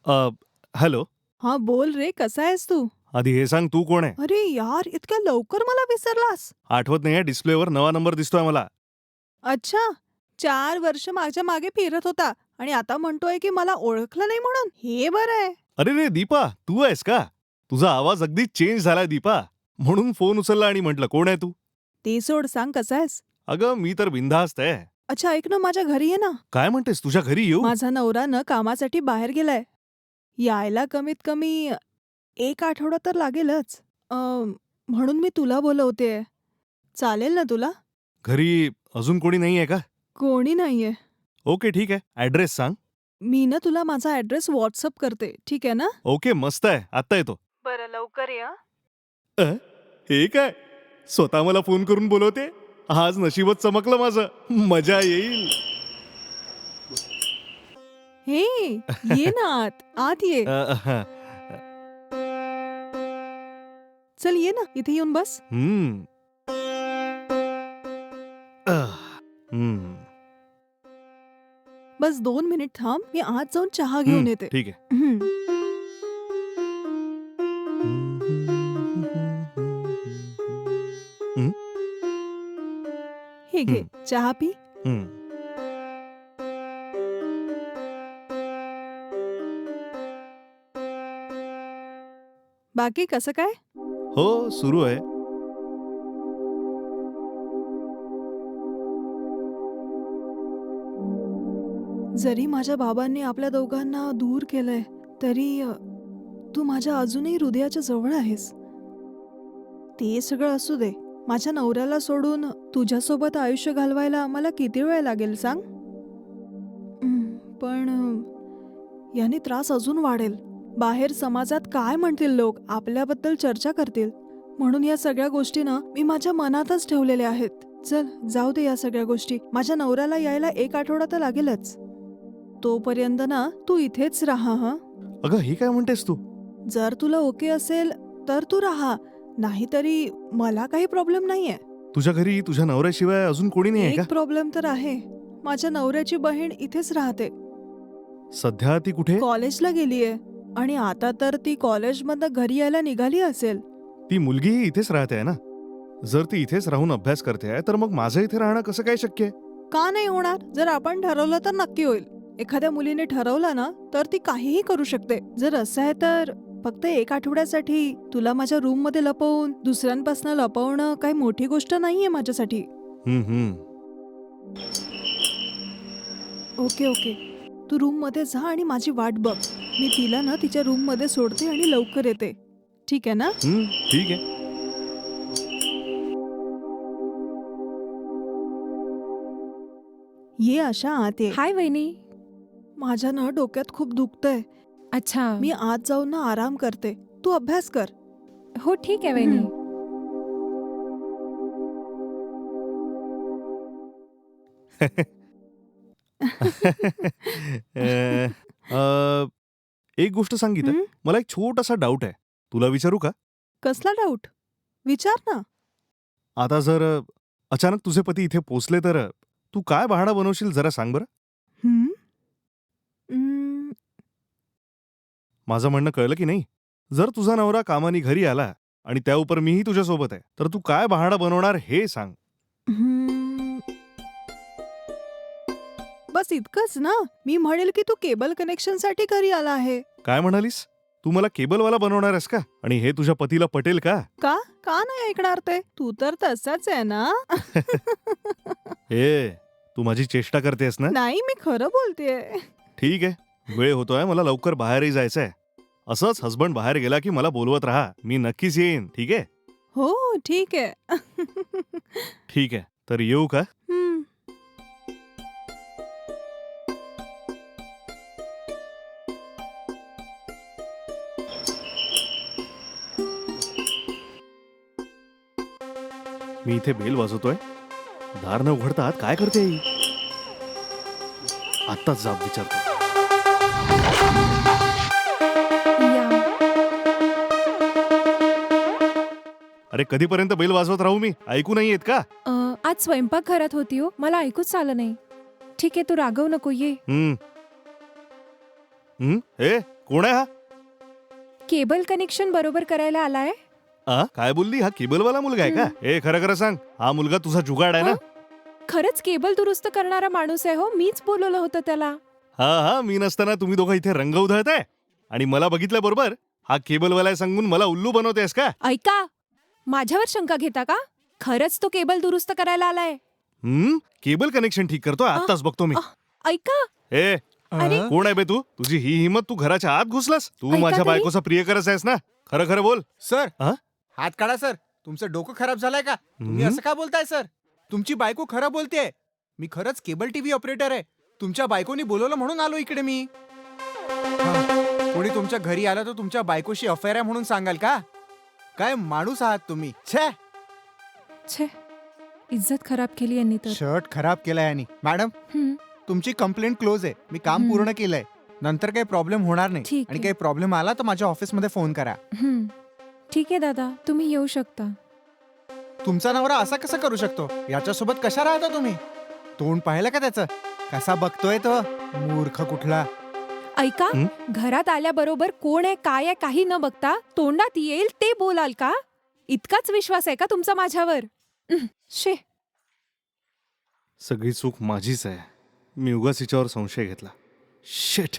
अ, hello. हा बोल रे, कसा आहेस तू? आधी हे सांग तू कोण आहे? अरे यार, इतक्या लवकर मला विसरलास? आठवत नाहीये डिस्प्लेवर नवा नंबर दिसतोय मला. अच्छा, 4 वर्ष माझ्या मागे फिरत होता आणि आता म्हणतोय की मला ओळखलं नाही म्हणून. हे बरं आहे. अरे रे दीपा, तू आहेस का? तुझा आवाज अगदी चेंज झालाय दीपा. म्हणून फोन उचलला आणि म्हटलं कोण आहे तू? ते सोड, सांग कसा आहेस? अगं मी तर बिनधास्त आहे. अच्छा ऐक ना, माझ्या घरी ये ना. काय म्हणतेस तुझ्या घरी येऊ? माझा नवरा ना कामासाठी बाहेर गेलाय. यायला कमीत कमी 1 आठवडा तर लागेलच. म्हणून मी तुला बोलवतेय. चालेल ना तुला? घरी अजून कोणी नाहीये का? कोणी नाहीये. ओके ठीक आहे. ॲड्रेस सांग. मी ना तुला माझा ॲड्रेस व्हॉट्सअप करते, ठीक आहे ना? ओके मस्त आहे. आत्ता येतो. बरं, लवकर ये. अ, हे काय? स्वतः मला फोन करून बोलवते? आज नशीबच चमकलं माझं. मजा येईल. हे, ये ना आत. आत ये. हं. चल ये ना, इथे येऊन बस. हं. हं. बस 2 मिनिट थांब. मी आत जाऊन चहा घेऊन येते. ठीक आहे. हं. हं, हे घे, हं, चहा पी. हं. बाकी कसं काय? हो, सुरू आहे. जरी माझ्या बाबांनी आपल्या दोघांना दूर केलंय, तरी तू माझ्या अजूनही हृदयाच्या जवळ आहेस. ते सगळं असू दे. माझ्या नवऱ्याला सोडून तुझ्यासोबत आयुष्य घालवायला मला किती वेळ लागेल सांग? पण याने त्रास अजून वाढेल. बाहेर समाजात काय म्हणतील लोक, आपल्याबद्दल चर्चा करतील. म्हणून या सगळ्या गोष्टी ना मी माझ्या मनातच ठेवलेल्या आहेत. चल जाऊ दे या सगळ्या गोष्टी. माझ्या नवऱ्याला यायला 1 आठवडा तर लागेलच. तोपर्यंत ना तू इथेच राहा. हं, अगं हे काय म्हणतेस तू? जर तुला ओके असेल तर तू राहा, नाहीतरी मला काही प्रॉब्लेम नाहीये. तुझ्या घरी तुझ्या नवऱ्याशिवाय अजून कोणी नाही आहे एक का? प्रॉब्लेम तर आहे. माझ्या नवऱ्याची बहीण इथेच राहते. सध्या ती कुठे? कॉलेजला गेलीये आणि आता तर ती कॉलेजमधनं घरी यायला निघाली असेल. ती मुलगीही इथेच राहते आहे ना? जर ती इथेच राहून अभ्यास करते आहे, तर मग माझं इथे राहणं कसं काय शक्य आहे? का नाही होणार? जर आपण ठरवलं तर नक्की होईल. एखाद्या मुलीने ठरवलं ना तर ती काहीही करू शकते. जर असं आहे तर फक्त 1 आठवड्यासाठी तुला माझ्या रूम मध्ये लपवून दुसऱ्यांपासून लपवणं काही मोठी गोष्ट नाहीये माझ्यासाठी. हं, हं. ओके ओके, तू रूम मध्ये जा आणि माझी वाट बघ. मी तिला ना तिच्या रूम मध्ये सोडते आणि लवकर येते. ठीक आहे ना? हं, ठीक आहे. ये आशा, आत ये. हाय वहिनी. माझ्या ना डोक्यात खूप दुखतंय. अच्छा. मी आत जाऊन ना आराम करते. तू अभ्यास कर. हो ठीक आहे वहिनी. अ, एक गोष्ट सांग गीता, हं? मला एक छोटासा डाऊट आहे. तुला विचारू का? कसला डाऊट? विचार ना. आता जर अचानक तुझे पती इथे पोचले तर तू काय बहाणा बनवशील जरा सांग बरं? हं? अं, माझं म्हणणं कळलं की नाही? जर तुझा नवरा कामानी घरी आला आणि त्याउपर मीही तुझ्यासोबत आहे, तर तू काय बहाणा बनवणार हे सांग. हं. बस इतकंच ना. मी म्हणेल की तू केबल कनेक्शनसाठी घरी आला आहे. काय म्हणालीस? तू मला केबलवाला बनवणार आहेस का? आणि हे तुझ्या पतीला पटेल का? का? का नाही ऐकणार ते? तू तर तसाच आहे ना. ए, तू माझी चेष्टा करतेस ना? नाही, मी खरं बोलतेय. ठीक आहे. वेळ होतोय, मला लवकर बाहेरही जायचंय. असंच हसबंड बाहेर गेला की मला बोलवत राहा. मी नक्कीच येईन, ठीक आहे? हो, ठीक आहे. ठीक आहे. तर येऊ का? हं. मी इथे बेल वाजवतोय. दार न उघडता आत काय करते ही? आत्ताच जाब विचारतो. या. अरे कधीपर्यंत बेल वाजवत राहू मी? ऐकू नाही येत का? आज स्वयंपाकघरात होती हो, मला ऐकूच आलं नाही. ठीक आहे, तू रागवू नको, ये. हं. हं? ए कोण आहे हा? केबल कनेक्शन बरोबर करायला आलाय? काय बोलली? हा केबलवाला मुलगा आहे का? ए खरं खरं सांग, हा मुलगा तुझा जुगाड आहे ना? खरंच केबल दुरुस्त करणारा माणूस आहे हो. मीच बोलवलं होतं त्याला. हा मी नसताना तुम्ही दोघं इथे रंग उधळताय आणि मला बघितल्याबरोबर हा केबलवाला आहे सांगून मला उल्लू बनवतेस का? ऐका, माझ्यावर शंका घेता का? खरंच तो केबल दुरुस्त करायला आलाय. केबल कनेक्शन ठीक करतो आत्ताच बघतो मी. ऐका. ए अरे कोण आहे बे तू? तुझी ही हिंमत, तू घराच्या आत घुसलास? तू ऐका माझ्या तरी. बायकोचा प्रियकरच आहेस ना? खरं खरं बोल. सर हा? हात काढा सर. तुमचं डोकं खराब झालंय का? तुम्ही हम्म? असं का बोलताय सर? तुमची बायको खरं बोलतेय. मी खरंच केबल टीव्ही ऑपरेटर आहे. तुमच्या बायकोनी बोलवलं म्हणून आलो इकडे मी. कोणी तुमच्या घरी आलं तर तुमच्या बायकोशी अफेअर आहे म्हणून सांगाल का? काय माणूस आहात तुम्ही. छे. छे, इज्जत खराब केली यांनी तर. शर्ट खराब केलाय आणि मॅडम हं, तुमची कंप्लेंट क्लोज आहे. मी काम हम्म. पूर्ण केलंय. नंतर काही प्रॉब्लेम होणार नाही. ठीक आणि आहे. काही प्रॉब्लेम आला तर माझ्या ऑफिसमध्ये फोन करा. हं. ठीक आहे दादा, तुम्ही येऊ शकता. तुमचा नवरा असा कसा करू शकतो? याच्यासोबत कशा राहता तुम्ही? तोंड पाहिलं का त्याचं? कसा बघतोय तो मूर्ख कुठला. ऐका, हं? घरात आल्याबरोबर कोण आहे काय आहे काही न बघता तोंडात येईल ते बोलाल का? इतकाच विश्वास आहे का तुमचा माझ्यावर? शे. सगळी चूक माझीच आहे. मी उगाच हिच्यावर संशय घेतला. शिट.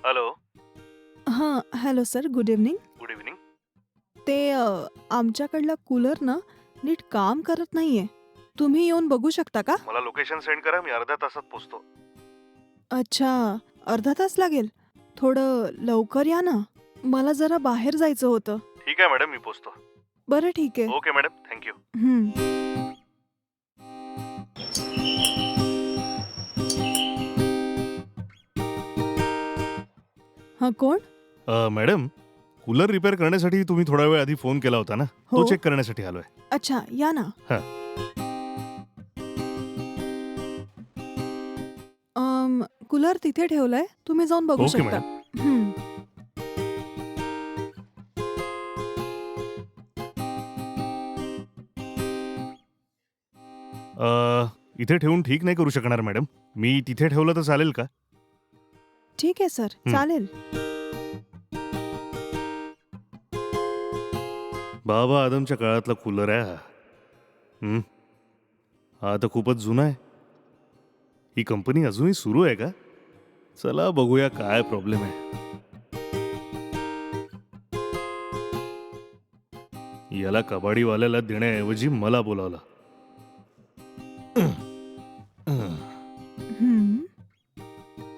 हॅलो. हां hello sir, good evening. Good evening. ते आमच्याकडला कूलर ना नीट काम करत नाहीये. तुम्ही येऊन बघू शकता का? मला लोकेशन सेंड करा, मी अर्ध्या तासात पोहोचतो. अच्छा, अर्धा तास लागेल. थोडं लवकर या ना, मला जरा बाहेर जायचं होतं. ठीक आहे मॅडम, मी पोहोचतो. बरं ठीक आहे. Okay madam, thank you. हं. हा कोण? मॅडम, कूलर रिपेअर करण्यासाठी तुम्ही थोडा वेळ आधी फोन केला होता ना, तो हो. चेक करण्यासाठी आलोय. अच्छा या ना. हा. कूलर तिथे ठेवलाय, तुम्ही जाऊन बघू ओके शकता. हं. इथे ठेवून ठीक नाही करू शकणार मॅडम. मी तिथे ठेवलं तर चालेल का? ठीक आहे सर, हं. चालेल. बाबा आदमच्या काळातला कूलर आहे हा. हा तर खूपच जुना आहे. ही कंपनी अजूनही सुरू आहे का? चला बघूया काय प्रॉब्लेम आहे. याला कबाडीवाल्याला देण्याऐवजी मला बोलावलं. हं.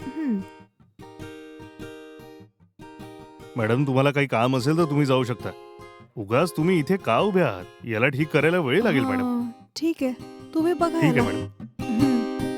हं. मॅडम, तुम्हाला काही काम असेल तर तुम्ही जाऊ शकता. उगाच तुम्ही इथे का उभे आहात? याला ठीक करायला वेळ लागेल मॅडम. ठीक आहे, तुम्ही बघा ठीक आहे याला. मॅडम. हं. हं.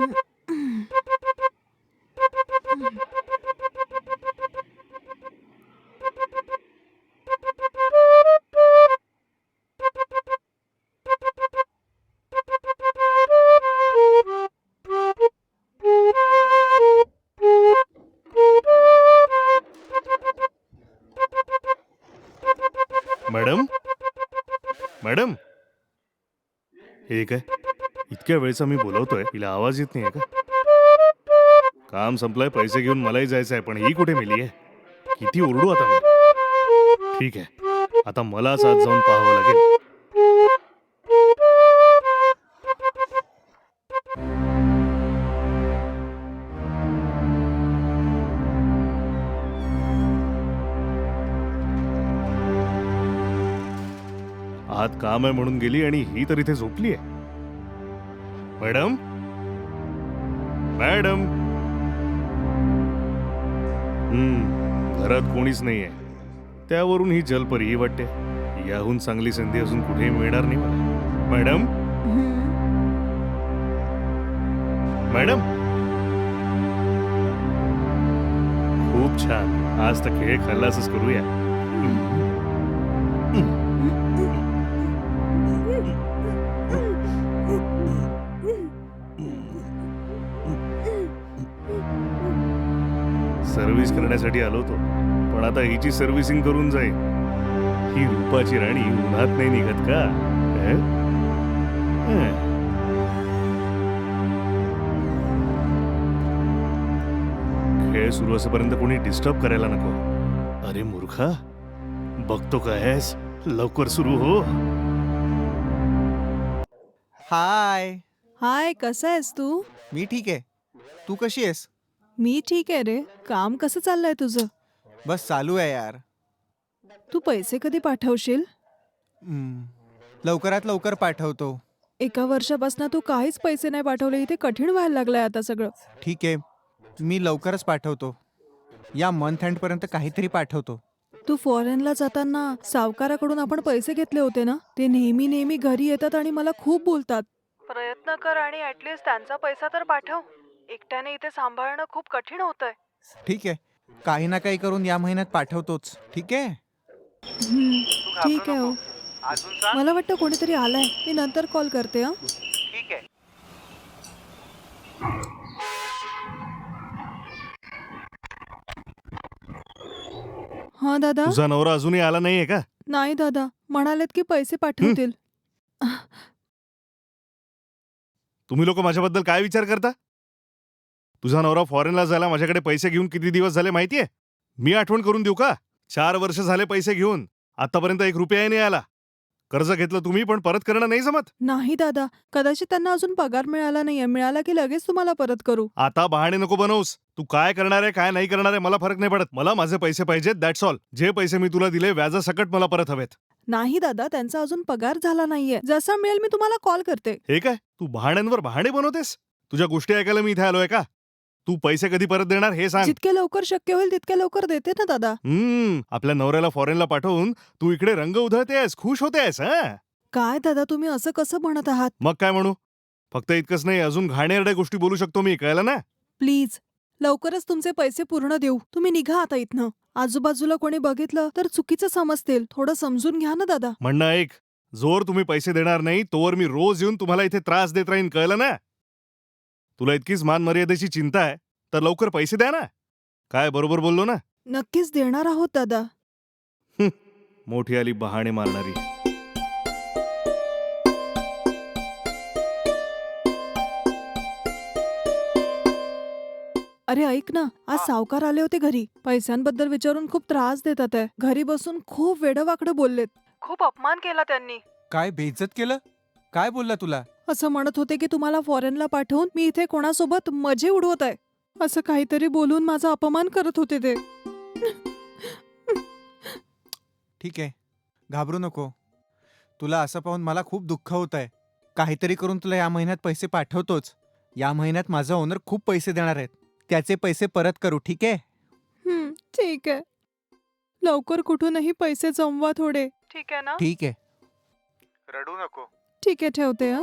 हं. मॅडम, मॅडम, हे काय? इतक्या वेळचा मी बोलवतोय, हिला आवाज येत नाहीये का? काम संपलंय, पैसे घेऊन मलाही जायचं आहे, पण ही कुठे मेली आहे? किती ओरडू आता मी? ठीक आहे, आता मलाच आज जाऊन पाहावं लागेल. आत काम आहे म्हणून गेली आणि ही तर इथे झोपली आहे. Madam, madam. घरात कोणीच नाहीये. त्यावरून ही जलपरी वाटते. याहून चांगली संधी अजून कुठेही मिळणार नाही मला. मॅडम हं. मॅडम खूप छान. आज तर खेळ खल्लासच करूया. सर्व्हिस करण्यासाठी आलो होतो, पण आता हिची सर्व्हिसिंग करून जाईल. ही रूपाची राणी उन्हात नाही निघत का? हे? हे. खेळ सुरू असेपर्यंत कोणी डिस्टर्ब करायला नको. अरे मूर्खा, बघतो काय आहेस? लवकर सुरू हो. हाय. हाय, कसा आहेस तू? मी ठीक आहे. तू कशी आहेस? मी ठीक आहे रे. काम कसं चाललंय तुझं? बस चालू आहे यार. तू पैसे कधी पाठवशील? लवकरात लवकर पाठवतो. एका वर्षापासून तू काहीच पैसे नाही पाठवले. इथे कठीण व्हायला लागलंय आता सगळं. ठीक आहे, मी लवकरच पाठवतो. या मंथ एंड पर्यंत काहीतरी पाठवतो. तू फॉरेनला जाताना सावकाराकडून आपण पैसे घेतले होते ना, ते नेहमी नेहमी घरी येतात आणि मला खूप बोलतात. प्रयत्न कर आणि ऍटलीस्ट त्यांचा पैसा तर पाठव. एकट्याने इथे सांभाळणं खूप कठीण होतंय. ठीक आहे, काही ना काही करून या महिन्यात पाठवतोच. ठीक आहे. ठीक आहे हो. मला वाटतं कोणीतरी आलंय. मी नंतर कॉल करते हा. ठीक आहे. हा दादा. तुझा नवरा अजूनही आला नाहीये का? नाही दादा, म्हणालेत की पैसे पाठवतील. तुम्ही लोक माझ्याबद्दल काय विचार करता? तुझा नवरा फॉरेनला जायला माझ्याकडे पैसे घेऊन किती दिवस झाले माहितीये? मी आठवण करून देऊ का? 4 वर्ष झाले पैसे घेऊन. आतापर्यंत 1 रुपयाही नाही आला. कर्ज घेतलं तुम्ही, पण परत करणं नाही जमत. नाही दादा, कदाचित त्यांना अजून पगार मिळाला नाहीये. मिळाला की लगेच तुम्हाला परत करू. आता बहाणे नको बनवूस. तू काय करणार आहे काय नाही करणार आहे मला फरक नाही पडत. मला माझे पैसे पाहिजेत, दॅट्स ऑल. जे पैसे मी तुला दिले व्याजासकट मला परत हवेत. नाही दादा, त्यांचा अजून पगार झाला नाहीये. जसा मिळेल मी तुम्हाला कॉल करते. हे काय तू बहाण्यांवर बहाणे बनवतेस? तुझ्या गोष्टी ऐकायला मी इथे आलोय का? तू पैसे कधी परत देणार हे सांग. जितके लवकर शक्य होईल तितके लवकर देते ना दादा. आपल्या नवऱ्याला फॉरेनला पाठवून तू इकडे रंग उधळतेस, खुश होतेस. काय दादा, तुम्ही असं कसं म्हणत आहात? मग काय म्हणू? फक्त इतकंच नाही, अजून घाणेरड्या गोष्टी बोलू शकतो मी, कळलं ना? प्लीज लवकरच तुमचे पैसे पूर्ण देऊ. तुम्ही निघा आता इथनं. आजूबाजूला कोणी बघितलं तर चुकीचं समजतील. थोडं समजून घ्या ना दादा. म्हणणं ऐक, जोर तुम्ही पैसे देणार नाही तोवर मी रोज येऊन तुम्हाला इथे त्रास देत राहीन, कळलं ना? तुला इतकीच मान मर्यादेची चिंता आहे तर लवकर पैसे द्या ना. काय बरोबर बोललो ना? नक्कीच देणार आहोत दादा. मोठी आली बहाणे मारणारी. अरे ऐक ना, आज सावकार आले होते घरी. पैशांबद्दल विचारून खूप त्रास देतात आहे. घरी बसून खूप वेडवाकडं बोललेत. खूप अपमान केला त्यांनी. काय बेइज्जत केलं? काय बोलला तुला? असं म्हणत होते की तुम्हाला फॉरेनला पाठवून मी इथे कोणासोबत मजे उडवत आहे. असं काहीतरी बोलून माझा अपमान करत होते ते. ठीक आहे, घाबरू नको. तुला असं पाहून मला खूप दुःख होत आहे. काहीतरी करून तुला या महिन्यात पैसे पाठवतोच. या महिन्यात माझा ओनर खूप पैसे देणार आहेत. त्याचे पैसे परत करू, ठीक आहे? ठीक आहे. लवकर कुठूनही पैसे जमवा थोडे. ठीक आहे ना? ठीक आहे. रडू नको. ठीक आहे, ठेवते हा.